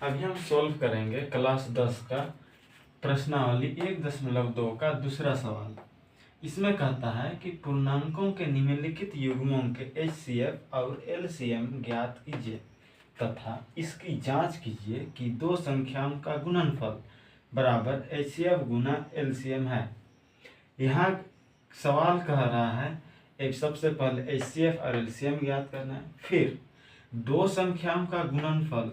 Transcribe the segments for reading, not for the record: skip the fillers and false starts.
अभी हम सॉल्व करेंगे क्लास 10 का प्रश्नावली 1.2 का दूसरा सवाल। इसमें कहता है कि पूर्णांकों के निम्नलिखित युग्मों के HCF और LCM ज्ञात कीजिए तथा इसकी जांच कीजिए कि दो संख्याओं का गुणनफल बराबर HCF गुना LCM है। यहाँ सवाल कह रहा है एक सबसे पहले HCF और LCM ज्ञात करना है, फिर दो संख्याओं का गुणनफल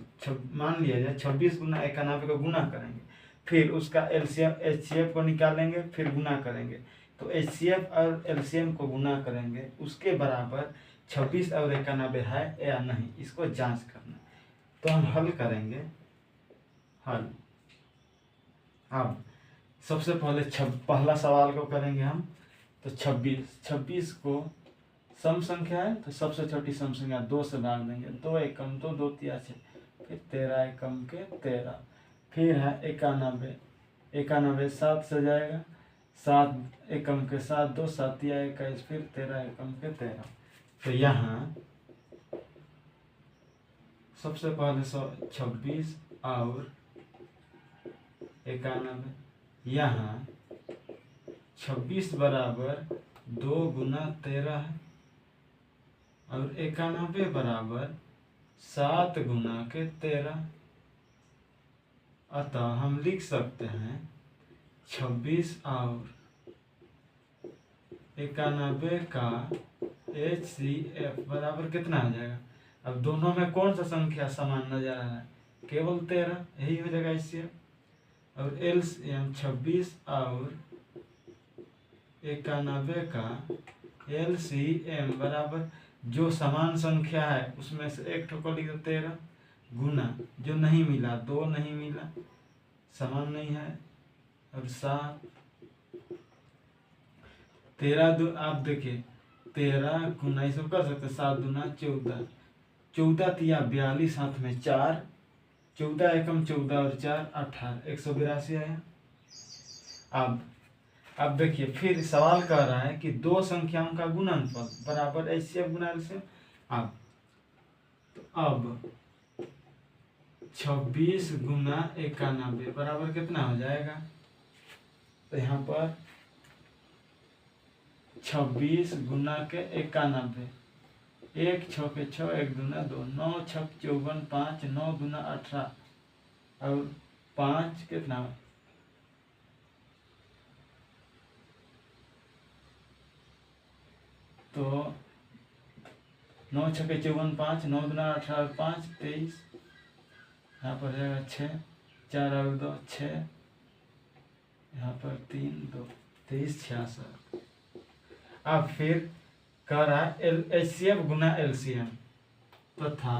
मान लिया जाए 26 गुना 91 को गुना करेंगे, फिर उसका LCM HCF को निकालेंगे, फिर गुना करेंगे। तो HCF और LCM को गुना करेंगे, उसके बराबर 26 और 91 है या नहीं, इसको जांच करना। तो हम हल करेंगे। हल अब सबसे पहले पहला सवाल को करेंगे हम। तो 26 को सम संख्या है तो सबसे छोटी सम संख्या 2 से भाग देंगे। 2 एकम 2, 2 तिया 6, फिर 13 एकम के 13, फिर है 91, 91 7 से जाएगा, 7 एकम के 7, 2 7 तिया 21, फिर 13 एकम के 13। तो यहाँ सबसे पहले 26 और 91, यहाँ 26 बराबर 2 गुना 13 है और 91 बराबर 7 गुना के 13। अतः हम लिख सकते हैं 26 और 91 का HCF बराबर कितना आ जाएगा। अब दोनों में कौन सा संख्या समान नजर आ रहा है, केवल 13, यही हो जाएगा HCF। और LCM 26 और 91 का LCM बराबर जो समान संख्या है उसमें से एक ठोकर लिख दो 13 गुना जो नहीं मिला 2 नहीं मिला, समान नहीं है, और 7 13 आप देखिए 13 गुना इसको कर सकते 7 गुना 14, 14 तिया 42, हाथ में 4, 14 एकम 14 और 4 18, 182 आया। अब देखिए फिर सवाल कह रहा है कि दो संख्याओं का गुणनफल बराबर HCF गुना LCM। अब 26 गुना 91 बराबर कितना हो जाएगा। तो यहाँ पर 26 गुना के 91, 1 6 के 6, 1 दूना 2, 9 6 54, 5 9 दूना 18 और 5 कितना, तो 9 6 के 54, 5 9 दूना 18 और 5 23, यहाँ पर रहेगा 6, 4 और 2 6, यहाँ पर 3 2 23 66। अब फिर कह रहा है HCF गुना LCM तथा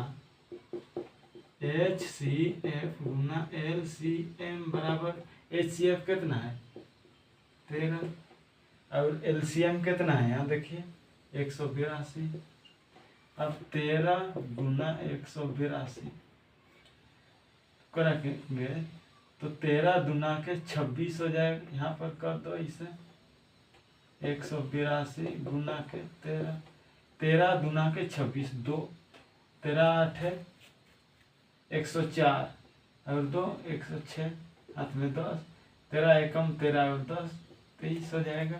HCF गुना LCM बराबर HCF कितना है 13 और LCM कितना है, यहाँ देखिए 182। अब 13 गुना 182 करेंगे तो 13 दूना के 26 हो जाएगा। यहाँ पर कर दो इसे 182 गुना के 13, 13 दूना के 26, 2 13 8 104 और 2 106, हाथ में 10, 13 एकम 13 और 10 23 हो जाएगा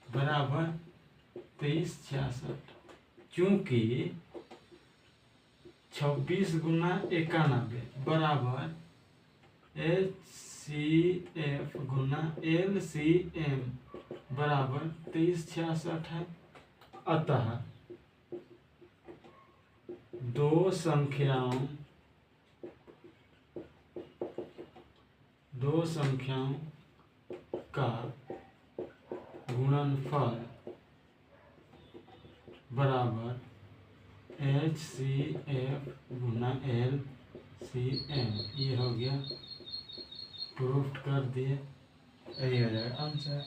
बराबर 23 66। चूंकि 26 गुना 91 बराबर HCF गुना LCM बराबर 23 66 है, अतः दो संख्याओं का गुणनफल बराबर HCF गुना LCM। ये हो गया, प्रूफ कर दिए, यही हो जाएगा आंसर।